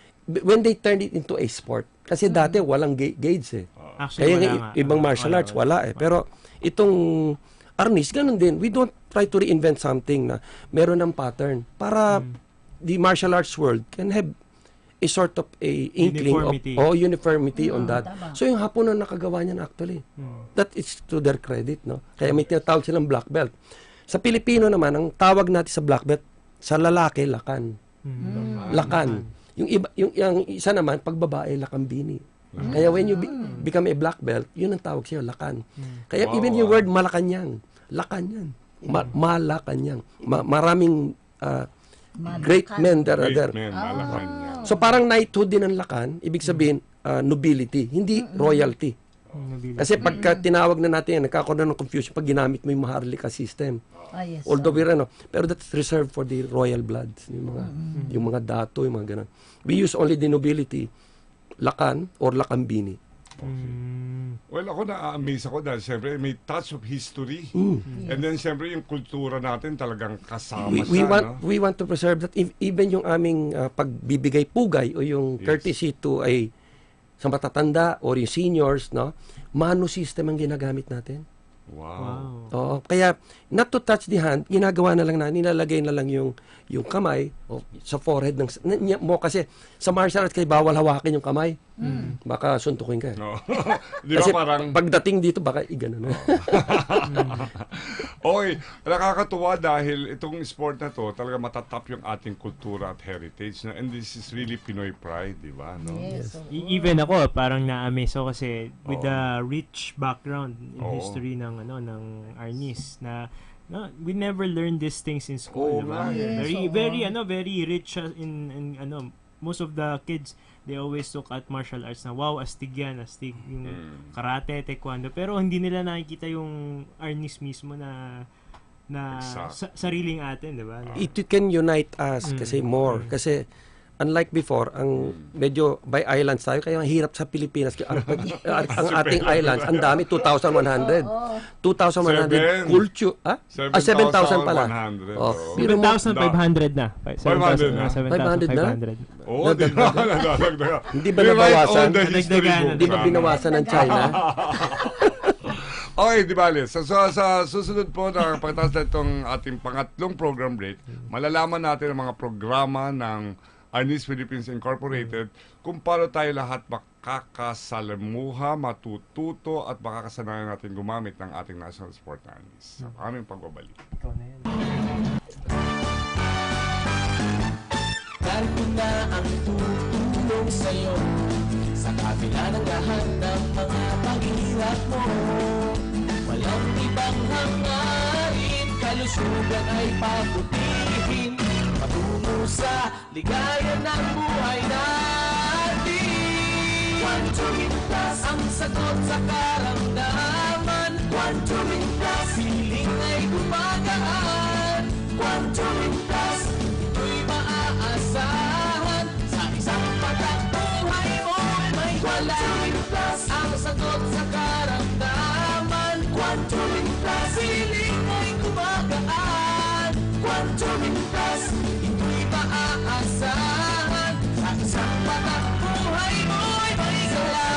when they turned it into a sport. Kasi dati walang gauge eh. Kaya ibang martial arts wala eh. Pero itong Arnis, ganun din. We don't try to reinvent something na meron ng pattern para the martial arts world can have a sort of a inkling uniformity on that. Tama. So yung Hapon ang nakagawa niyan actually. That is to their credit, no? Kaya may tinatawag silang black belt. Sa Pilipino naman, ang tawag natin sa black belt, sa lalaki, lakan. Lakan. Yung isa naman, pag babae, lakambini. Kaya when you become a black belt, yun ang tawag sa'yo, lakan. Kaya even yung word Malacanang, lakan yan. Malacanang. Maraming great men there are there. So parang knighthood din ang lakan, ibig sabihin nobility, hindi royalty. Kasi pagka tinawag na natin yan, nagkakaroon ng confusion pag ginamit mo yung Maharlika system. Yes, Although pero that's reserved for the royal bloods, yung mga dato, yung mga ganun. We use only the nobility, lakan or lakambini. Well, ako na-amaze ako dahil siyempre may touch of history. And then siyempre yung kultura natin talagang kasama siya. We want to preserve that. Even yung aming pagbibigay pugay o yung courtesy to sa matatanda or yung seniors, no? Mano system ang ginagamit natin. Wow. Oo. Kaya, not to touch the hand, ginagawa na lang nilalagay na lang yung kamay sa forehead mo kasi sa martial arts kay bawal hawakin yung kamay. Baka suntukin ka. No. Di ba kasi parang pagdating dito baka igano na. Okay, nakakatuwa dahil itong sport na to talaga matatap yung ating kultura at heritage, no? And this is really Pinoy pride, di ba? No? Yes. Even ako parang na-amaze ako kasi with the rich background in history ng Arnis na we never learned these things in school, diba? Yes, very rich in most of the kids, they always look at martial arts na wow, astig yung karate, taekwondo, pero hindi nila nakikita yung Arnis mismo na sariling atin, diba? It can unite us kasi more. Kasi unlike before, ang medyo by islands tayo, kaya ang hirap sa Pilipinas. Ang ating islands, ang dami, 2,100. 2,100 culture. 7,000 pala. 7,500 na. 500 na? 7,500. Oo, di ba? Nadadagdaga. Hindi ba nabawasan? Hindi ba binawasan ng China? Okay, di bale. Sa susunod po na pagkatapos na itong ating pangatlong program break, malalaman natin ang mga programa ng Arnis Philippines Incorporated kung paano tayo lahat makakasalamuha, matututo at makakasanayan natin gumamit ng ating national sport na Arnis. Sa aming pagbabalik. Ikaw na yan. Narito na ang tutulong sa'yo sa kabila ng lahat ng mga paghihirap mo. Walang ibang hangarin, kalusugan ay pabutihin patungo sa ligaya ng buhay natin. Quantum Plus ang sagot sa karamdaman. Quantum Plus, feeling ay gumagaan. Quantum Plus, ito'y maaasahan. Sa isang pagkabuhay mo may Quantum Plus ang sagot sa karamdaman. Quantum Plus, feeling ay gumagaan. Quantum Plus, ito'y maaasahan. Sa isang pagkabuhay mo may sigla.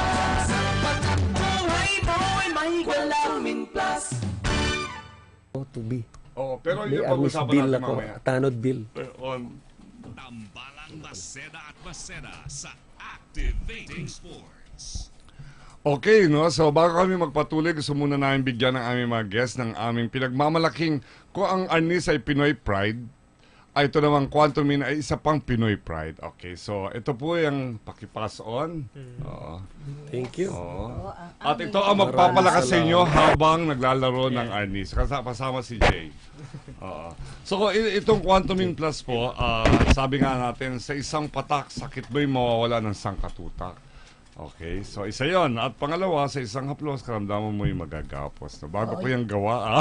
Sa isang pagkabuhay to be. Oh, pero May yung arnis pag-usapan bill natin ako, mamaya. tanod bill. On Tambalang Maseda at Maseda sa Activating Sports. Okay, no? So bago kami magpatuloy, gusto muna namin bigyan ng aming mga guests ng aming pinagmamalaking kung ang Arnis ay Pinoy Pride, ay ito naman Quantum Min ay isa pang Pinoy Pride. Okay, so ito po yung pakipass on. Oo. Thank you. Oo. Oo, At ito ang magpapalakas sa inyo habang naglalaro ng Arnis. Kasama si Jay. Oo. So itong Quantum Min Plus po, sabi nga natin, sa isang patak, sakit mo'y mawawala ng sangkatutak. Okay, so isa yon. At pangalawa, sa isang haplos, karamdaman mo'y magagapos. No? Bago ko yung gawa,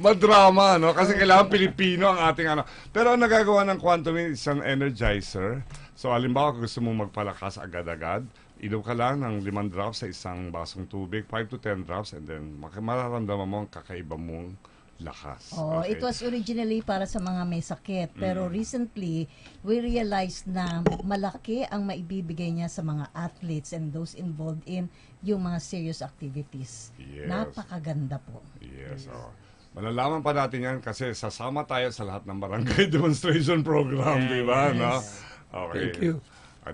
madrama, no? Kasi kailangan Pilipino ang ating ano. Pero ang nagagawa ng Quantum Min is an energizer. So, halimbawa, kung gusto mong magpalakas agad-agad, inom ka lang ng 5 drops sa isang basong tubig, 5 to 10 drops, and then mararamdaman mo ang kakaiba mong lakas. Oh, Okay. it was originally para sa mga may sakit, pero recently we realized na malaki ang maibibigay niya sa mga athletes and those involved in yung mga serious activities. Yes. Napakaganda po. Yes, oh. Malalaman pa natin yan kasi sasama tayo sa lahat ng barangay demonstration program, di ba? No? Okay. Thank you.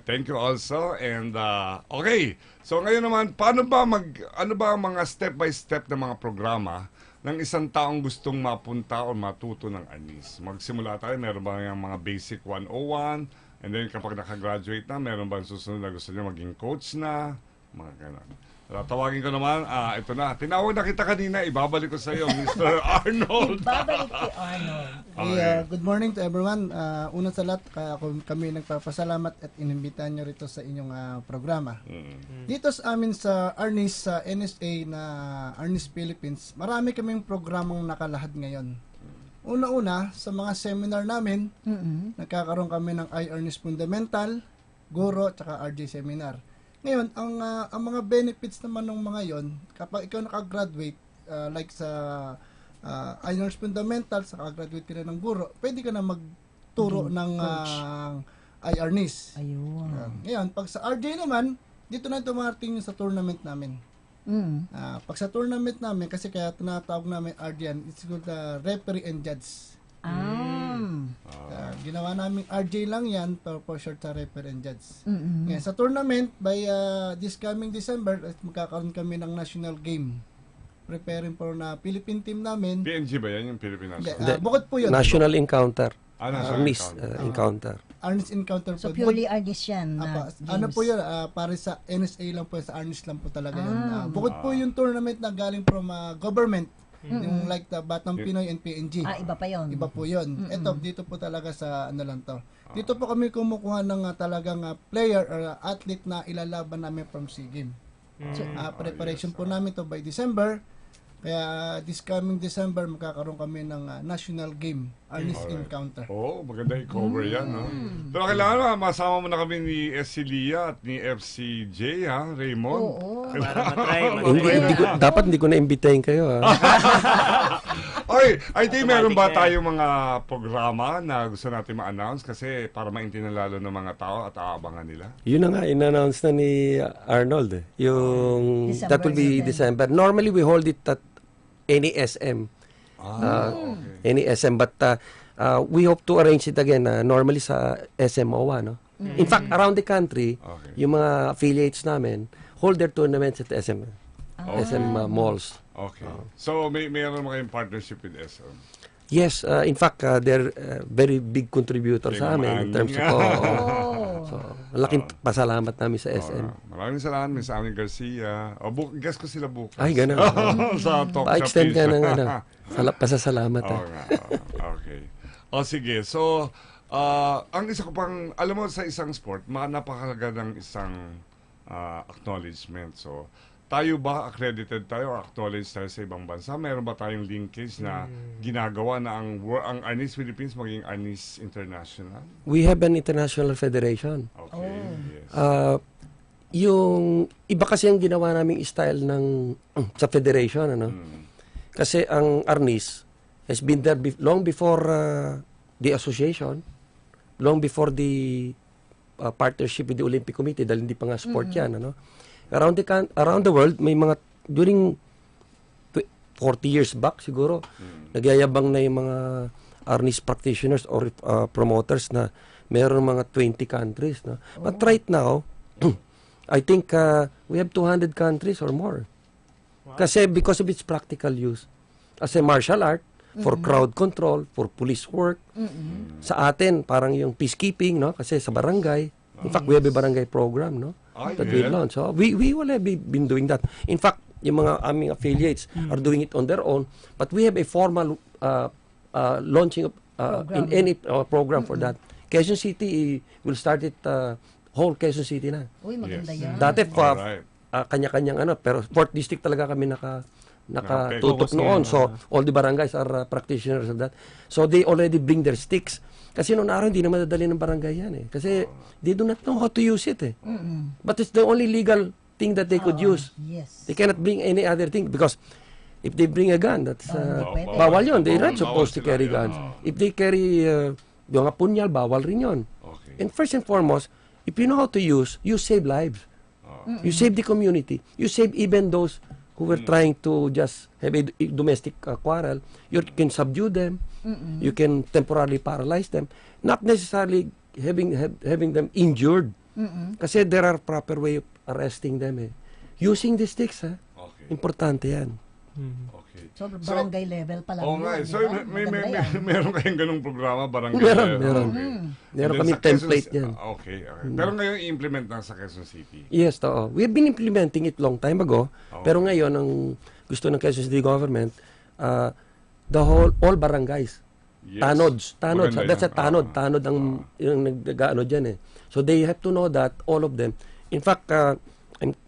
Thank you also. And okay. So ngayon naman, ano ba ang mga step by step na mga programa ng isang taong gustong mapunta o matuto ng Arnis? Magsimula tayo, meron ba yung mga basic 101? And then kapag nakagraduate na, meron ba yung susunod na gusto niya maging coach na? Mga ganun. Tawagin ko naman, ito na. Tinawag na kita kanina, ibabalik ko sa iyo, Mr. Arnold. Babalik kay Arnold. Okay. Good morning to everyone. Una sa lahat, kami nagpapasalamat at inimbitahan nyo rito sa inyong programa. Dito sa amin sa Arnis, sa NSA na Arnis Philippines, marami kaming programang nakalahad ngayon. Una-una, sa mga seminar namin, nagkakaroon kami ng iArnis Fundamental, Guro, tsaka RJ Seminar. Ngayon, ang mga benefits naman ng mga yon, kapag ikaw nakagraduate, like sa iArnis Fundamental, sa nakagraduate ka na ng Guro, pwede ka na magturo ng iArnis. Ayun. Ngayon, pag sa RJ naman, dito na tumarating sa tournament namin. Pag sa tournament namin, kasi kaya tinatawag namin RJ yan, it's called referee and judge. Ginawa namin RJ lang yan for short sa referee and judge. Ngayon, sa tournament, by this coming December, magkakaroon kami ng national game. Preparing for na Philippine team namin. PNG ba yan, yung Philippine National? Hindi, bukod po yun. National Encounter. National Arnis Encounter. Encounter. Arnis Encounter po. So purely Arnis yan na Ano games. po yun, para sa NSA lang po, sa Arnis lang po talaga yun. Bukod po yung tournament na galing from government, yung like the Batang Pinoy and PNG. Iba pa yon. Iba po yun. Ito, dito po talaga sa ano lang to. Dito po kami kumukuha ng talagang player or athlete na ilalaban namin from SEA Games. Preparation po namin to by December. Kaya this coming December, magkakaroon kami ng national game, Arnis Encounter. Maganda i-cover yan, no? Pero kailangan masama mo na kami ni SC Lia at ni FCJ, ha, Raymond? Para matry. Dapat hindi ko na-imbitahin kayo. Oy, I think meron ba tayong mga programa na gusto natin ma-announce kasi para maintindihan lalo ng mga tao at aabangan nila? Yun na nga, in-announce na ni Arnold. Yung, December that will be 7. December. Normally, we hold it at any SM. Any SM. But we hope to arrange it again normally sa SMOA. No? In fact, around the country, yung mga affiliates namin hold their tournaments at SM malls. Okay. So, mayroon mo kayong partnership with SM? Yes, in fact, they're very big contributor sa amin in terms of so, malaking pasalamat namin sa SM. Maraming salamat, Miss Ami Garcia. Guess ko sila bukas. Ay, ganun. Sa talk Pa-extend ka ng pasasalamat. Okay. Sige. So, ang isa ko pang, alam mo sa isang sport, napakahalaga ng isang acknowledgement. So, tayo ba accredited tayo or acknowledged tayo sa ibang bansa? Meron ba tayong linkage na ginagawa na ang Arnis Philippines maging Arnis International? We have an international federation. Okay. Yes. Yung iba kasi ang ginawa naming style ng sa federation, ano? Kasi ang Arnis has been there long before the association, long before the partnership with the Olympic Committee, dahil hindi pa nga sport yan, ano? Around the world, may mga during 40 years back siguro, nagyayabang na yung mga arnis practitioners or promoters na meron mga 20 countries. No? But right now, I think we have 200 countries or more. Kasi because of its practical use. As a martial art, for crowd control, for police work. Sa atin, parang yung peacekeeping, no? Kasi sa barangay, in fact, we have a barangay program, no? That we launched. So, we will have been doing that. In fact, yung mga aming affiliates are doing it on their own, but we have a formal launching in any program for that. Quezon City will start it whole Quezon City na. Uy, maganda yan. Dati kanya-kanyang pero 4th district talaga kami nakatutok noon. So all the barangays are practitioners of that. So they already bring their sticks. Kasi noon araw hindi na madadali ng barangay yan Kasi they do not know how to use it But it's the only legal thing that they could use. Yes. They cannot bring any other thing because if they bring a gun, that's bawal yun. They're not supposed to carry guns. If they carry yung mga punyal, bawal rin yun. And first and foremost, if you know how to use, you save lives. You save the community. You save even those who were trying to just have a domestic quarrel. You can subdue them. You can temporarily paralyze them. Not necessarily having them injured. Kasi there are proper way of arresting them Using the sticks, importante yan. So, barangay level pa lang So, meron kayong ganung programa, barangay meron, level? Meron kami template yan. Okay. Pero ngayon, i-implement na sa Quezon City? Yes, we have been implementing it long time ago. Pero ngayon, ang gusto ng Quezon City government, all barangays. Yes. Tanods. That's a tanod. Tanod ang yung nag-ano dyan So, they have to know that, all of them. In fact,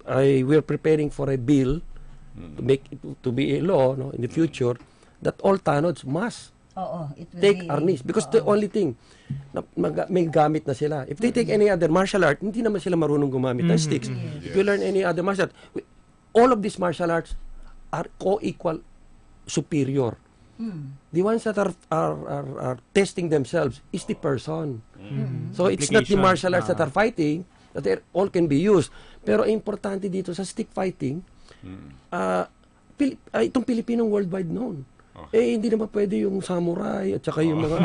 we're preparing for a bill to make it to be a law in the future that all tanods must it will take arnis because the only thing na may gamit na sila. If they take any other martial art, hindi naman sila marunong gumamit ng sticks. If you learn any other martial art, all of these martial arts are co-equal superior. The ones that are testing themselves is the person. So it's not the martial arts that are fighting that they all can be used. Pero importante dito sa stick fighting, itong Pilipinong worldwide known. Hindi naman pwede yung samurai at saka yung mga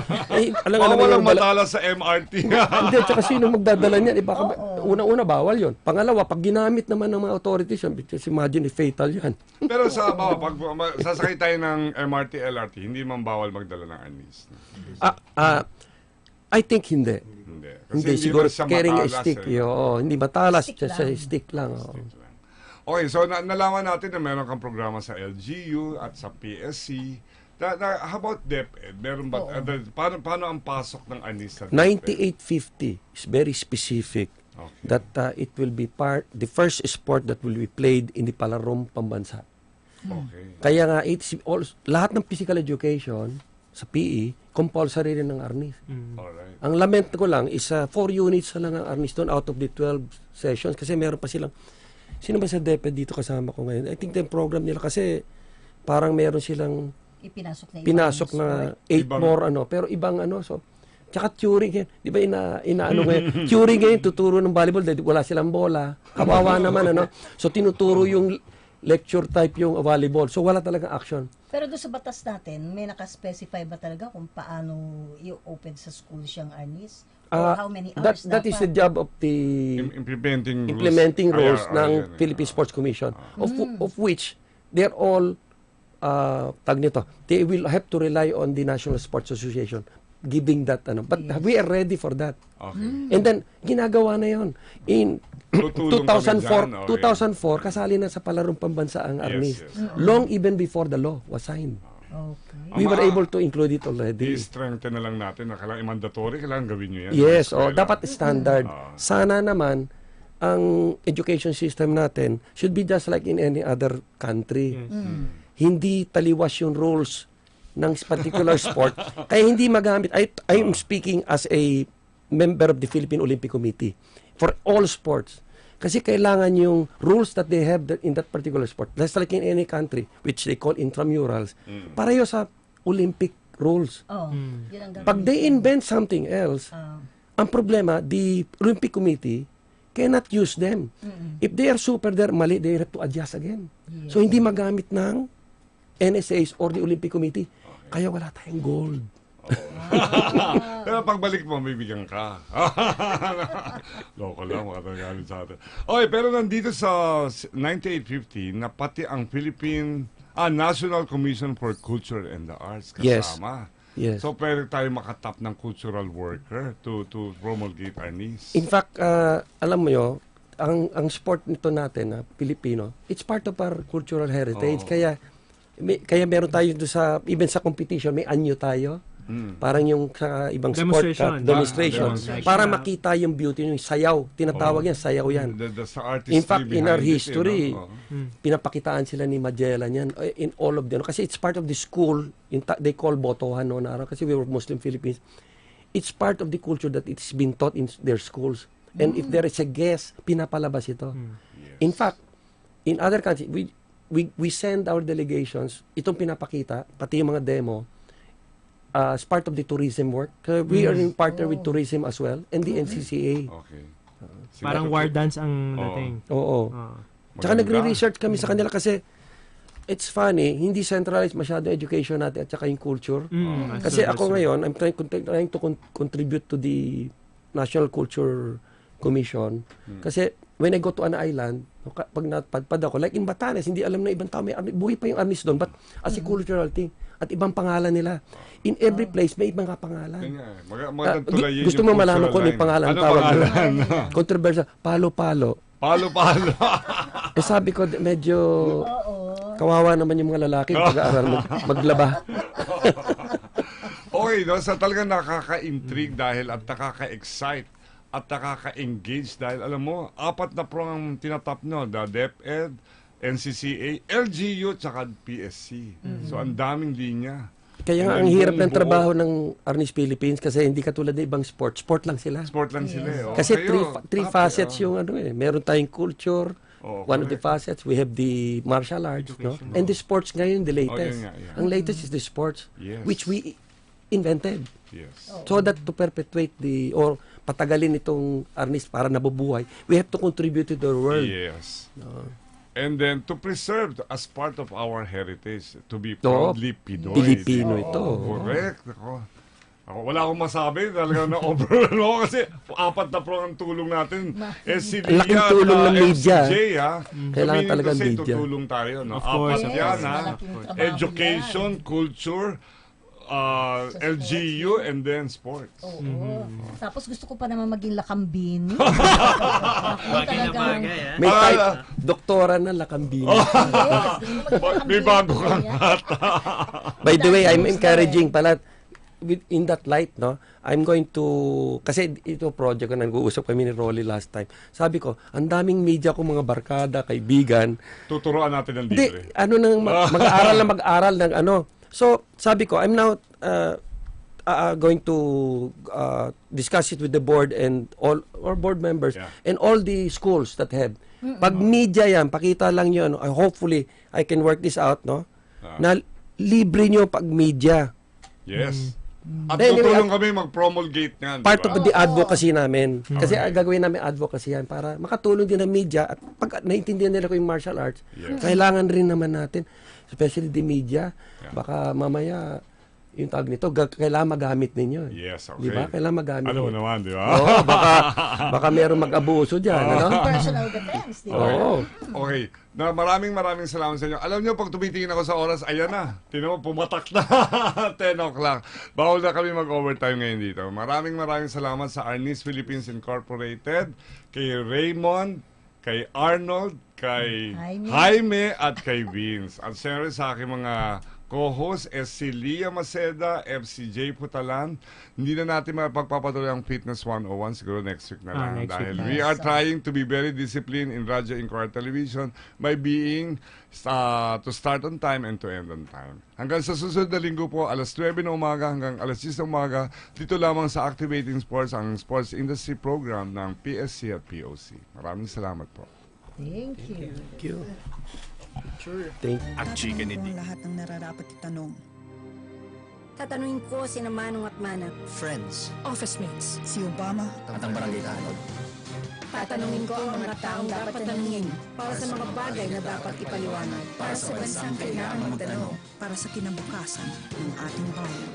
walang matala sa MRT. Hindi, at saka sino magdadala niyan? Baka una-una bawal yon. Pangalawa, pag ginamit naman ng mga authorities yan, just imagine fatal yan. Pero pag sasakay tayo ng MRT, LRT, hindi man bawal magdala ng anis. I think hindi. Hindi siguro carrying a stick. Hindi matalas, sa stick lang. Okay, so nalaman natin na meron kang programa sa LGU at sa PSC. How about DepEd? Meron ba, paano ang pasok ng anis sa DepEd? 9850 is very specific that it will be the first sport that will be played in the Palarom Pambansa. Kaya nga, lahat ng physical education sa PE, compulsory rin ng arnis. Ang lament ko lang is 4 units lang ang arnis doon out of the 12 sessions kasi meron pa silang. Sino ba sa DepEd dito kasama ko ngayon? I think the program nila kasi parang meron silang pinasok na 8 more pero ibang so tsaka Turing di ba inaano ngayon Turing ngayon tuturo ng volleyball dahil wala silang bola, kawawa naman so tinuturo yung lecture type yung volleyball, so wala talagang action. Pero doon sa batas natin may naka-specify ba talaga kung paano i-open sa school siyang arnis? Or how many hours that is the job of the implementing rules ng Philippine Sports Commission of which they're all they will have to rely on the National Sports Association giving that but we are ready for that. And then ginagawa na yon in 2004 kasali na sa Palarong Pambansa ang arnis long even before the law was signed. We were able to include it already. I-strengthen na lang natin na kailangan mandatory, kailangan gawin nyo yan. Yes, dapat standard. Sana naman ang education system natin should be just like in any other country. Hindi taliwas yung rules ng particular sport. Kaya hindi magamit. I am speaking as a member of the Philippine Olympic Committee for all sports. Kasi kailangan yung rules that they have in that particular sport, just like in any country, which they call intramurals, pareho sa Olympic rules. Pag they invent something else, ang problema, the Olympic Committee cannot use them. If they are super there, mali, they have to adjust again. So, hindi magamit ng NSAs or the Olympic Committee. Kaya wala tayong gold. Pero pagbalik mo, may bigyan ka. Loko lang, makatagalit sa atin. Okay, pero nandito sa 9850 na pati ang National Commission for Culture and the Arts kasama. Yes. So, pwede tayo makatap ng cultural worker to promulgate our needs. In fact, alam mo yun, ang sport nito natin, Pilipino, it's part of our cultural heritage. Kaya meron tayo even sa competition, may anyo tayo. Parang yung sa ibang sport demonstration. Para makita yung beauty, yung sayaw. Tinatawag yan, sayaw yan. In fact, in our history, pinapakitaan sila ni Magellan yan in all of them. Kasi it's part of the school, they call botohan noon araw kasi we were Muslim Philippines. It's part of the culture that it's been taught in their schools. And if there is a guest, pinapalabas ito. In fact, in other countries, we send our delegations, itong pinapakita, pati yung mga demo, as part of the tourism work. We are in partner with tourism as well and the NCCA. Okay. Parang war dance ang dating. Oo. Tsaka nagre-research kami sa kanila kasi it's funny, hindi centralized masyado education natin at saka yung culture. Kasi ako ngayon, I'm trying to contribute to the National Culture Commission. Kasi when I go to an island, pag napadpad ako, like in Batanes, hindi alam na ibang tao, may buhay pa yung arnis doon, but as a cultural thing, at ibang pangalan nila. In every place, may ibang pangalan. Gusto mo malaman ko may pangalan tawag doon? Controversial, palo-palo. Palo-palo. Sabi ko, medyo kawawa naman yung mga lalaki pag-aaral maglaba. Okay, no? So talagang nakaka-intrigue dahil at nakaka-excite at nakaka-engage dahil alam mo, 4 na prong ang tinatap nyo, the DepEd, NCCA, LGU, tsaka PSC. So, ang daming linya. Kaya nga, ang hirap ng trabaho ng Arnis Philippines kasi hindi katulad ng ibang sport. Sport lang sila. Sport lang sila. Kasi three facets yung Meron tayong culture, one of the facets, we have the martial arts, no? And the sports ngayon, the latest. Ang latest is the sports, which we invented. So that to perpetuate or patagalin itong Arnis para nabubuhay, we have to contribute to the world. Yes. And then to preserve as part of our heritage, to be proudly Pinoy. Pilipino ito. Correct. Ako, wala akong masabi. Talagang na-overall kasi 4 na pro ang tulong natin. Si Lia laking tulong ng media. FCJ, Kailangan talaga ng media. Tutulong tayo. No? Of course. Yan, education, culture, LGU, and then sports. Tapos gusto ko pa naman maging lakambini. Bagay na bagay, May doktora na lakambini. May bago kang hata. By the way, I'm encouraging pala in that light, no? I'm going to, kasi ito project ko, nag-uusap kami ni Rolly last time. Sabi ko, ang daming media ko, mga barkada, kaibigan. Tuturuan natin ng libre. Mag-aaral ng ano. So, sabi ko, I'm now going to discuss it with the board and all our board members and all the schools that have. Pag media yan, pakita lang yun. Hopefully, I can work this out, no? Na libre nyo pag media. Yes. At tutulong kami mag-promulgate nga. Part of the advocacy namin. Kasi gagawin namin advocacy yan para makatulong din ang media at pag naiintindihan nila ko yung martial arts, kailangan rin naman natin, especially the media, baka mamaya yung tawag nito, kailangan magamit ninyo. Yes, okay. Diba? Kailangan magamit. Ano mo naman, di ba? Oo, baka meron mag-abuso dyan. Ano? Personal defense, di ba? Oo. Okay. Maraming salamat sa inyo. Alam nyo, pag tumitingin ako sa oras, ayan na. Tinan mo, pumatak na. 10 o'clock. Bawal na kami mag-overtime ngayon dito. Maraming salamat sa Arnis Philippines Incorporated, kay Raymond, kay Arnold, kay Jaime at kay Vince. At siyempre sa aking mga co-host, si Lia Maceda, FCJ Putalan. Hindi na natin mapagpapatuloy ang Fitness 101, siguro next week na lang. Dahil we are trying to be very disciplined in Radio Inquirer Television by being to start on time and to end on time. Hanggang sa susunod na linggo po, alas 9 ng umaga hanggang alas 10 ng umaga, dito lamang sa Activating Sports, ang sports industry program ng PSC at POC. Maraming salamat po. Thank you. Thank you. Sure. At chika ni Dick. Lahat ng nararapat itanong. Tatanungin ko sina Manong at Mana. Friends. Office mates. Si Obama. At ang barangay tanod. Tatanungin ko ang mga taong dapat tanungin para sa mga bagay na dapat ipaliwanag. Para sa bansang kailangan magtanong. Para sa kinabukasan ng ating bayan.